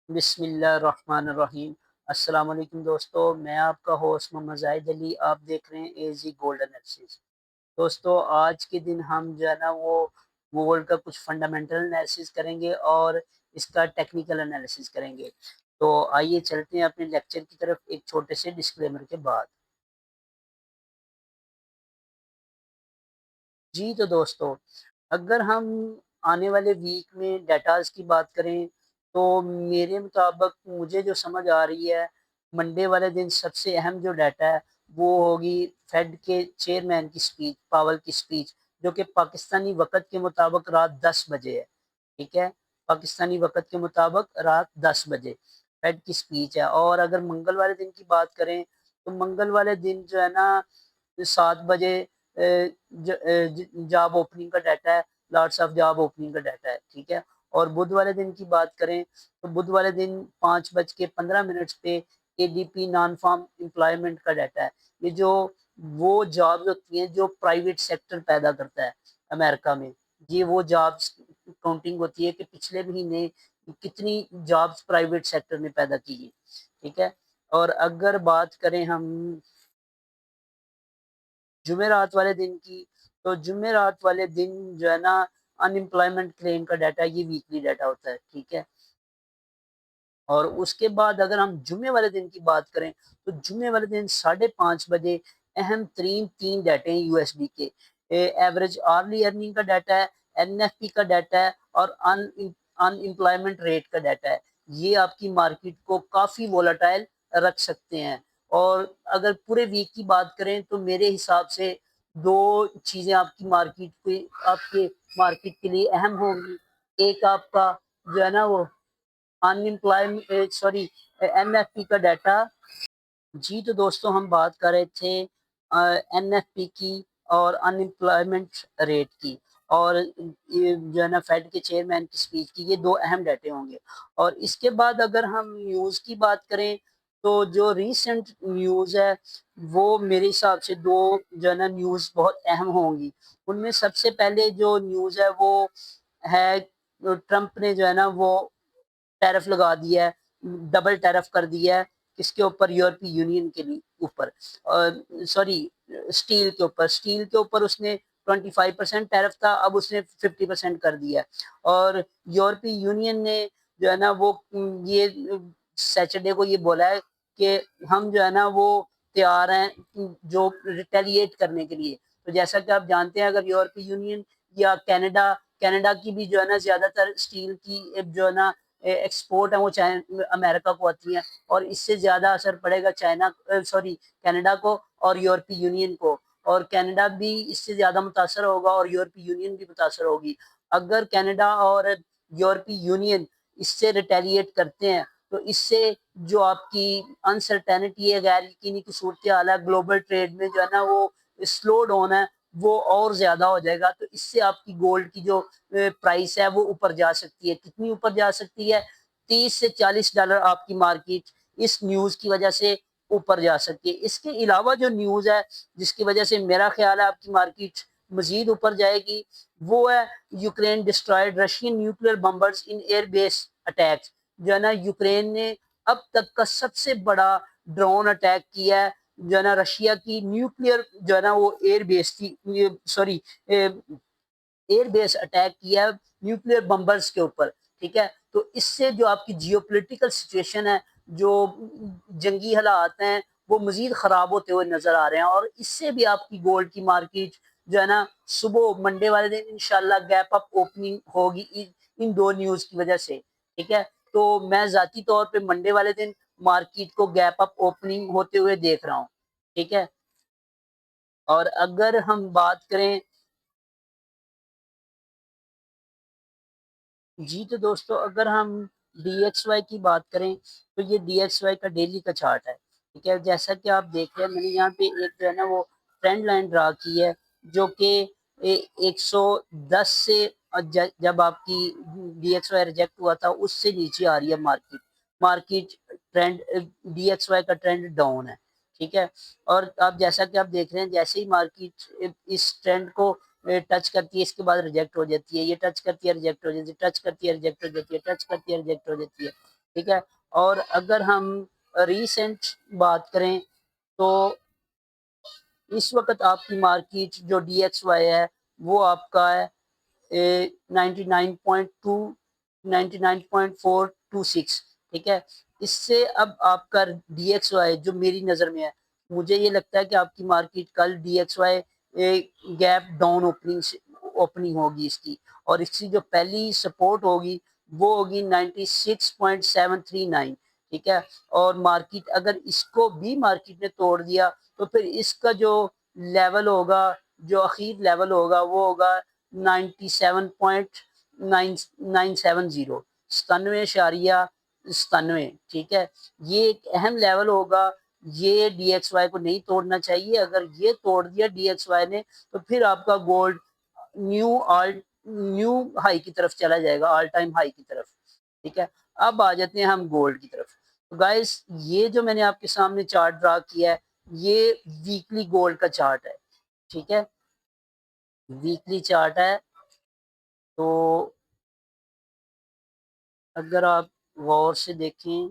بسم اللہ الرحمن الرحیم۔ السلام علیکم دوستو، میں آپ کا ہوسٹ محمد زاہد علی۔ آپ دیکھ رہے ہیں اے زی گولڈ انالیسس۔ دوستو آج کے دن ہم جو ہے نا وہ گولڈ کا کچھ فنڈامنٹل انالیسس کریں گے اور اس کا ٹیکنیکل انالیسس کریں گے۔ تو آئیے چلتے ہیں اپنے لیکچر کی طرف ایک چھوٹے سے ڈسکلیمر کے بعد۔ جی تو دوستو، اگر ہم آنے والے ویک میں ڈیٹاز کی بات کریں تو میرے مطابق مجھے جو سمجھ آ رہی ہے، منڈے والے دن سب سے اہم جو ڈیٹا ہے وہ ہوگی فیڈ کے چیئرمین کی سپیچ، پاول کی سپیچ، جو کہ پاکستانی وقت کے مطابق رات 10 بجے ہے۔ ٹھیک ہے، پاکستانی وقت کے مطابق رات 10 بجے فیڈ کی سپیچ ہے۔ اور اگر منگل والے دن کی بات کریں تو منگل والے دن جو ہے نا 7 بجے جاب اوپننگ کا ڈیٹا ہے، لاٹس آف جاب اوپننگ کا ڈیٹا ہے۔ ٹھیک ہے، اور بدھ والے دن کی بات کریں تو بدھ والے دن 5:15 پہ A D P non farm employment کا ڈیٹا ہے۔ یہ جو وہ جابز ہوتی ہیں جو پرائیویٹ سیکٹر پیدا کرتا ہے امریکہ میں، یہ وہ جابز کاؤنٹنگ ہوتی ہے کہ پچھلے مہینے کتنی جابز پرائیویٹ سیکٹر نے پیدا کی ہیں۔ ٹھیک ہے، اور اگر بات کریں ہم جمعرات والے دن کی تو جمعرات والے دن جو ہے نا ان امپلائمنٹ کلیم کا ڈیٹا، یہ ویکلی ڈیٹا ہوتا ہے۔ ٹھیک ہے، اور اس کے بعد اگر ہم جمعے والے دن کی بات کریں تو جمعے والے دن 5:30 بجے اہم ترین 3 ڈیٹے ہیں یو ایس ڈی کے۔ ایوریج آرلی ارننگ کا ڈیٹا ہے، این ایف پی کا ڈیٹا ہے، اور ان امپلائمنٹ ریٹ کا ڈیٹا ہے۔ یہ آپ کی مارکیٹ کو کافی وولاٹائل رکھ سکتے ہیں۔ اور اگر پورے ویک کی بات کریں تو میرے حساب سے دو چیزیں آپ کے مارکیٹ کے لیے اہم ہوں گی۔ ایک آپ کا جو ہے نا وہ ان امپلائمنٹ این ایف پی کا ڈیٹا۔ جی تو دوستوں، ہم بات کر رہے تھے این ایف پی کی اور ان امپلائمنٹ ریٹ کی، اور یہ جو ہے نا فیڈ کے چیئرمین کی سپیچ کی، یہ دو اہم ڈیٹے ہوں گے۔ اور اس کے بعد اگر ہم نیوز کی بات کریں تو جو ریسنٹ نیوز ہے وہ میرے حساب سے دو جو ہے نا نیوز بہت اہم ہوں گی۔ ان میں سب سے پہلے جو نیوز ہے وہ ہے ٹرمپ نے جو ہے نا وہ ٹیرف لگا دیا ہے، ڈبل ٹیرف کر دیا ہے۔ کس کے اوپر؟ یورپی یونین کے اوپر، سوری اسٹیل کے اوپر اس نے 25% ٹیرف تھا، اب اس نے 50% کر دیا ہے۔ اور یورپی یونین نے جو ہے نا وہ یہ سیچرڈے کو یہ بولا ہے کہ ہم جو ہے نا وہ تیار ہیں جو ریٹیلیٹ کرنے کے لیے۔ تو جیسا کہ آپ جانتے ہیں، اگر یورپی یونین یا کینیڈا کی بھی جو ہے نا زیادہ تر اسٹیل کی جو ہے نا ایکسپورٹ ہے وہ امریکہ کو آتی ہیں، اور اس سے زیادہ اثر پڑے گا کینیڈا کو اور یورپی یونین کو۔ اور کینیڈا بھی اس سے زیادہ متاثر ہوگا اور یورپی یونین بھی متاثر ہوگی۔ اگر کینیڈا اور یورپی یونین اس سے ریٹیلیٹ کرتے ہیں تو اس سے جو آپ کی انسرٹینٹی ہے، غیر یقینی کی صورتحال ہے، گلوبل ٹریڈ میں جو ہے نا وہ سلو ڈاؤن ہے، وہ اور زیادہ ہو جائے گا۔ تو اس سے آپ کی گولڈ کی جو پرائس ہے وہ اوپر جا سکتی ہے۔ کتنی اوپر جا سکتی ہے؟ $30 سے $40 آپ کی مارکیٹ اس نیوز کی وجہ سے اوپر جا سکتی ہے۔ اس کے علاوہ جو نیوز ہے جس کی وجہ سے میرا خیال ہے آپ کی مارکیٹ مزید اوپر جائے گی، وہ ہے یوکرین ڈسٹرائڈ رشین نیوکلیئر بمبرز ان ایئر بیس اٹیکس۔ جو ہے نا یوکرین نے اب تک کا سب سے بڑا ڈرون اٹیک کیا ہے، جو ہے نا رشیا کی نیوکلیئر جو ہے نا وہ ایئر بیس کی ایئر بیس اٹیک کیا ہے نیوکلیئر بمبرز کے اوپر۔ ٹھیک ہے، تو اس سے جو آپ کی جیو پولیٹیکل سچویشن ہے، جو جنگی حالات ہیں، وہ مزید خراب ہوتے ہوئے نظر آ رہے ہیں۔ اور اس سے بھی آپ کی گولڈ کی مارکیٹ جو ہے نا صبح منڈے والے دن انشاءاللہ گیپ اپ اوپننگ ہوگی ان دو نیوز کی وجہ سے۔ ٹھیک ہے، تو میں ذاتی طور پہ منڈے والے دن مارکیٹ کو گیپ اپ اوپننگ ہوتے ہوئے دیکھ رہا ہوں۔ ٹھیک ہے، اور اگر ہم بات کریں جی تو دوستو، اگر ہم ڈی ایکس وائی کی بات کریں تو یہ ڈی ایکس وائی کا ڈیلی کا چارٹ ہے۔ ٹھیک ہے، جیسا کہ آپ دیکھ رہے ہیں، میں نے یہاں پہ ایک جو ہے نا وہ ٹرینڈ لائن ڈرا کی ہے، جو کہ 110 سے جب آپ کی ڈی ایکس وائی ریجیکٹ ہوا تھا اس سے نیچے آ رہی ہے market trend, D X Y کا ٹرینڈ ڈاؤن ہے۔ ٹھیک ہے، اور آپ جیسا کہ آپ دیکھ رہے ہیں، جیسے ہی مارکیٹ اس ٹرینڈ کو ٹچ کرتی ہے اس کے بعد ریجیکٹ ہو جاتی ہے، یہ ٹچ کرتی ہے ریجیکٹ ہو جاتی ہے، ٹچ کرتی ہے ریجیکٹ ہو جاتی ہے، ٹچ کرتی ہے ریجیکٹ ہو جاتی ہے۔ ٹھیک ہے. اور اگر ہم ریسنٹ بات کریں تو اس وقت آپ کی مارکیٹ جو ڈی ایکس وائی ہے وہ آپ کا ہے 99.426. ٹھیک ہے. اس سے اب آپ کا ڈی ایکس وائی جو میری نظر میں ہے، مجھے یہ لگتا ہے کہ آپ کی مارکیٹ کل D X Y gap down opening ہوگی اس کی، اور اس کی جو پہلی سپورٹ ہوگی وہ ہوگی 96.739. ٹھیک ہے. اور مارکیٹ اگر اس کو بھی مارکیٹ نے توڑ دیا تو پھر اس کا جو لیول ہوگا، جو اخیر لیول ہوگا وہ ہوگا 97.970، 97.97. ٹھیک ہے. یہ ایک اہم لیول ہوگا، یہ ڈی ایکس وائی کو نہیں توڑنا چاہیے. اگر یہ توڑ دیا ڈی ایکس وائی نے تو پھر آپ کا گولڈ نیو ہائی کی طرف چلا جائے گا، آل ٹائم ہائی کی طرف. ٹھیک ہے. اب آ جاتے ہیں ہم گولڈ کی طرف. تو گائز یہ جو میں نے آپ کے سامنے چارٹ ڈرا کیا ہے یہ ویکلی گولڈ کا چارٹ ہے. ٹھیک ہے. ویکلی چارٹ ہے. تو اگر آپ غور سے دیکھیں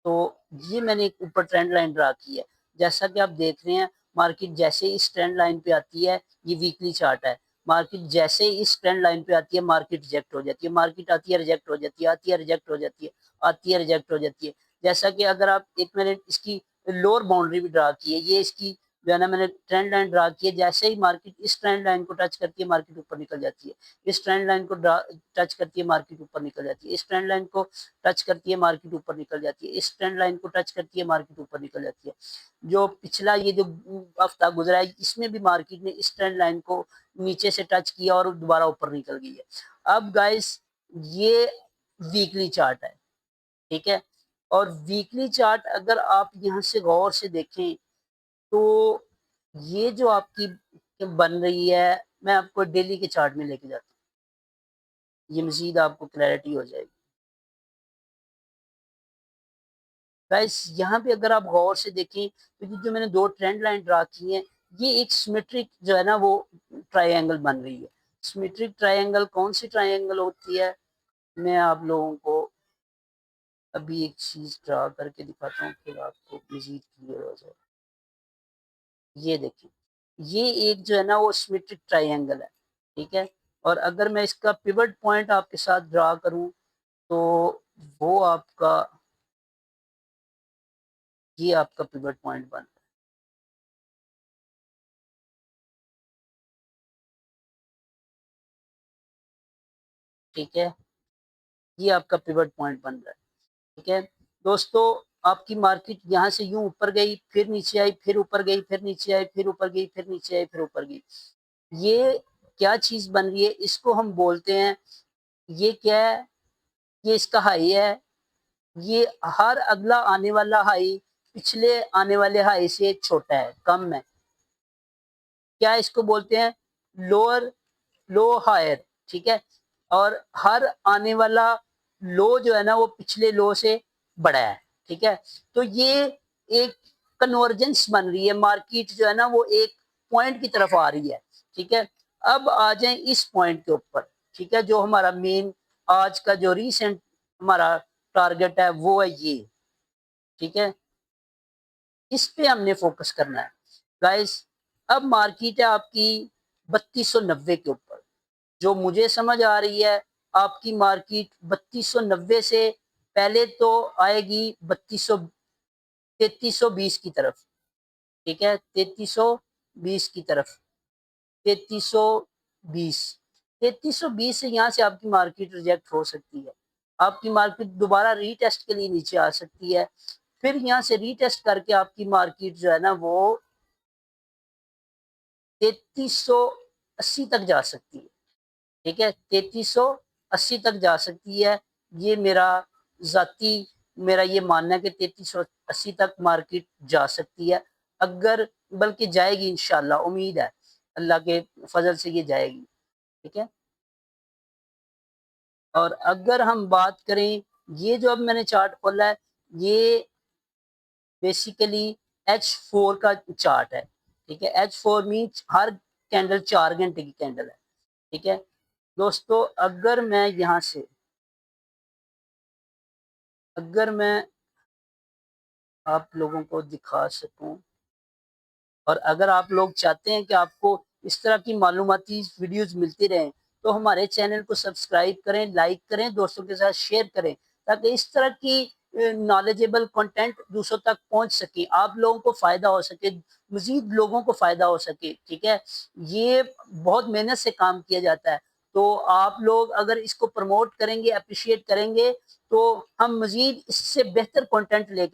تو یہ میں نے ایک اوپر ٹرینڈ لائن ڈرا کی ہے. جیسا کہ آپ دیکھ رہے ہیں مارکیٹ جیسے اس ٹرینڈ لائن پہ آتی ہے، یہ ویکلی چارٹ ہے، مارکیٹ جیسے اس ٹرینڈ لائن پہ آتی ہے مارکیٹ ریجیکٹ ہو جاتی ہے، مارکیٹ آتی ہے ریجیکٹ ہو جاتی ہے، آتی ہے ریجیکٹ ہو جاتی ہے، آتی ہے ریجیکٹ ہو جاتی ہے. جیسا کہ اگر آپ ایک میں نے اس کی لوور باؤنڈری بھی ڈرا کی ہے، یہ اس کی جو ہے نا میں نے ٹرینڈ لائن ڈرا کی ہے. جیسے ہی مارکیٹ اس ٹرینڈ لائن کو ٹچ کرتی ہے مارکیٹ اوپر نکل جاتی ہے، اس ٹرینڈ لائن کو ٹچ کرتی ہے مارکیٹ اوپر نکل جاتی ہے، اس ٹرینڈ لائن کو ٹچ کرتی ہے مارکیٹ اوپر نکل جاتی ہے، اس ٹرینڈ لائن کو ٹچ کرتی ہے مارکیٹ اوپر نکل جاتی ہے. جو پچھلا یہ جو ہفتہ گزرا ہے اس میں بھی مارکیٹ نے اس ٹرینڈ لائن کو نیچے سے ٹچ کیا اور دوبارہ اوپر نکل گئی ہے. اب گائز یہ ویکلی چارٹ ہے. ٹھیک ہے. اور ویکلی چارٹ اگر آپ یہاں سے غور سے دیکھیں تو یہ جو آپ کی بن رہی ہے، میں آپ کو ڈیلی کے چارٹ میں لے کے جاتا ہوں، یہ مزید آپ کو کلیئرٹی ہو جائے گی. گائز یہاں پہ اگر آپ غور سے دیکھیں تو یہ جو میں نے دو ٹرینڈ لائن ڈرا کی ہیں یہ ایک سیمیٹرک جو ہے نا وہ ٹرائی اینگل بن رہی ہے. سیمیٹرک ٹرائی اینگل کون سی ٹرائی اینگل ہوتی ہے، میں آپ لوگوں کو ابھی ایک چیز ڈرا کر کے دکھاتا ہوں پھر آپ کو مزید کلیئر ہو جائے. یہ دیکھیں یہ ایک جو ہے نا وہ سیمیٹرک ٹرائی اینگل ہے. ٹھیک ہے. اور اگر میں اس کا پیوٹ پوائنٹ آپ کے ساتھ ڈرا کروں تو وہ آپ کا یہ آپ کا پیوٹ پوائنٹ بن رہا ہے. ٹھیک ہے. یہ آپ کا پیوٹ پوائنٹ بن رہا ہے. ٹھیک ہے دوستو. آپ کی مارکیٹ یہاں سے یوں اوپر گئی، پھر نیچے آئی، پھر اوپر گئی، پھر نیچے آئی، پھر اوپر گئی، پھر نیچے آئی، پھر اوپر گئی. یہ کیا چیز بن رہی ہے، اس کو ہم بولتے ہیں، یہ کیا ہے، یہ اس کا ہائی ہے. یہ ہر اگلا آنے والا ہائی پچھلے آنے والے ہائی سے چھوٹا ہے، کم ہے. کیا اس کو بولتے ہیں، لوور لو ہائر. ٹھیک ہے. اور ہر آنے والا لو جو ہے نا وہ پچھلے لو سے بڑا ہے. ٹھیک ہے. تو یہ ایک کنورجنس بن رہی ہے، مارکیٹ جو ہے نا وہ ایک پوائنٹ کی طرف آ رہی ہے. ٹھیک ہے. اب آ جائیں اس پوائنٹ کے اوپر. ٹھیک ہے. جو ہمارا مین آج کا جو ریسنٹ ہمارا ٹارگٹ ہے وہ ہے یہ. ٹھیک ہے. اس پہ ہم نے فوکس کرنا ہے گائز. اب مارکیٹ ہے آپ کی 3290 کے اوپر، جو مجھے سمجھ آ رہی ہے آپ کی مارکیٹ 3290 سے پہلے تو آئے گی 3320 کی طرف. ٹھیک ہے. 3320 کی طرف. 3320 3320 سے یہاں سے آپ کی مارکیٹ ریجیکٹ ہو سکتی ہے. آپ کی مارکیٹ دوبارہ ری ٹیسٹ کے لیے نیچے آ سکتی ہے. پھر یہاں سے ری ٹیسٹ کر کے آپ کی مارکیٹ جو ہے نا وہ 3380 تک جا سکتی ہے. ٹھیک ہے. 3380 تک جا سکتی ہے. یہ میرا یہ ماننا ہے کہ 3380 تک مارکیٹ جا سکتی ہے. اگر بلکہ جائے گی انشاءاللہ، امید ہے اللہ کے فضل سے یہ جائے گی. ٹھیک ہے. اور اگر ہم بات کریں، یہ جو اب میں نے چارٹ کھولا ہے یہ بیسیکلی H4 کا چارٹ ہے. ٹھیک ہے. H4 مینس ہر کینڈل 4 گھنٹے کی کینڈل ہے. ٹھیک ہے دوستو. اگر میں یہاں سے اگر میں آپ لوگوں کو دکھا سکوں، اور اگر آپ لوگ چاہتے ہیں کہ آپ کو اس طرح کی معلوماتی ویڈیوز ملتی رہیں، تو ہمارے چینل کو سبسکرائب کریں، لائک کریں، دوستوں کے ساتھ شیئر کریں، تاکہ اس طرح کی نالجیبل کنٹینٹ دوسروں تک پہنچ سکے، آپ لوگوں کو فائدہ ہو سکے، مزید لوگوں کو فائدہ ہو سکے، ٹھیک ہے؟ یہ بہت محنت سے کام کیا جاتا ہے، تو آپ لوگ اگر اس کو پروموٹ کریں گے، اپریشیٹ کریں گے، تو ہم مزید اس سے بہتر کنٹینٹ لے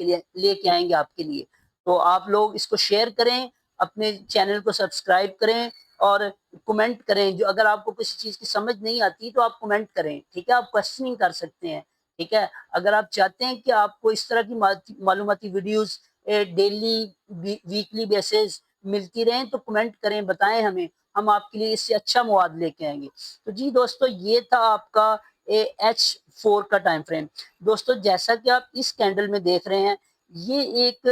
کے آئیں گے آپ کے لیے۔ تو آپ لوگ اس کو شیئر کریں، اپنے چینل کو سبسکرائب کریں، اور کمنٹ کریں۔ جو اگر آپ کو کسی چیز کی سمجھ نہیں آتی تو آپ کمنٹ کریں، ٹھیک ہے؟ آپ کوشچننگ کر سکتے ہیں، ٹھیک ہے؟ اگر آپ چاہتے ہیں کہ آپ کو اس طرح کی معلوماتی ویڈیوز ڈیلی ویکلی بیسز ملتی رہیں، تو کمنٹ کریں، بتائیں ہمیں، ہم آپ کے لیے اس سے اچھا مواد لے کے آئیں گے۔ تو جی دوستو، یہ تھا آپ کا H4 کا ٹائم فریم۔ دوستو، جیسا کہ آپ اس کینڈل میں دیکھ رہے ہیں، یہ ایک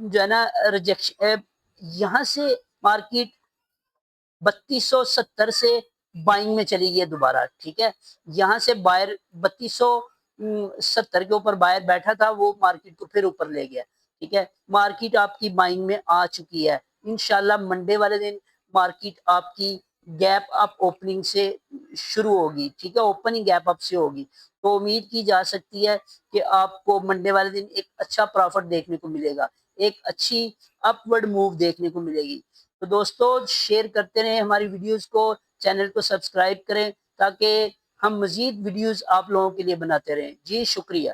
جو ہے نا ریجیکشن، یہاں سے مارکیٹ 3270 سے بائنگ میں چلی گئی ہے دوبارہ، ٹھیک ہے؟ یہاں سے بائر 3270 کے اوپر بائر بیٹھا تھا، وہ مارکیٹ کو پھر اوپر لے گیا، ٹھیک ہے؟ مارکیٹ آپ کی بائنگ میں آ چکی ہے۔ انشاءاللہ منڈے والے دن مارکیٹ آپ کی گیپ اپ اوپننگ سے شروع ہوگی، ٹھیک ہے؟ اوپننگ گیپ اپ سے ہوگی، تو امید کی جا سکتی ہے کہ آپ کو منڈے والے دن ایک اچھا پروفٹ دیکھنے کو ملے گا، ایک اچھی اپ ورڈ موو دیکھنے کو ملے گی۔ تو دوستو، شیئر کرتے رہیں ہماری ویڈیوز کو، چینل کو سبسکرائب کریں، تاکہ ہم مزید ویڈیوز آپ لوگوں کے لیے بناتے رہیں۔ جی شکریہ۔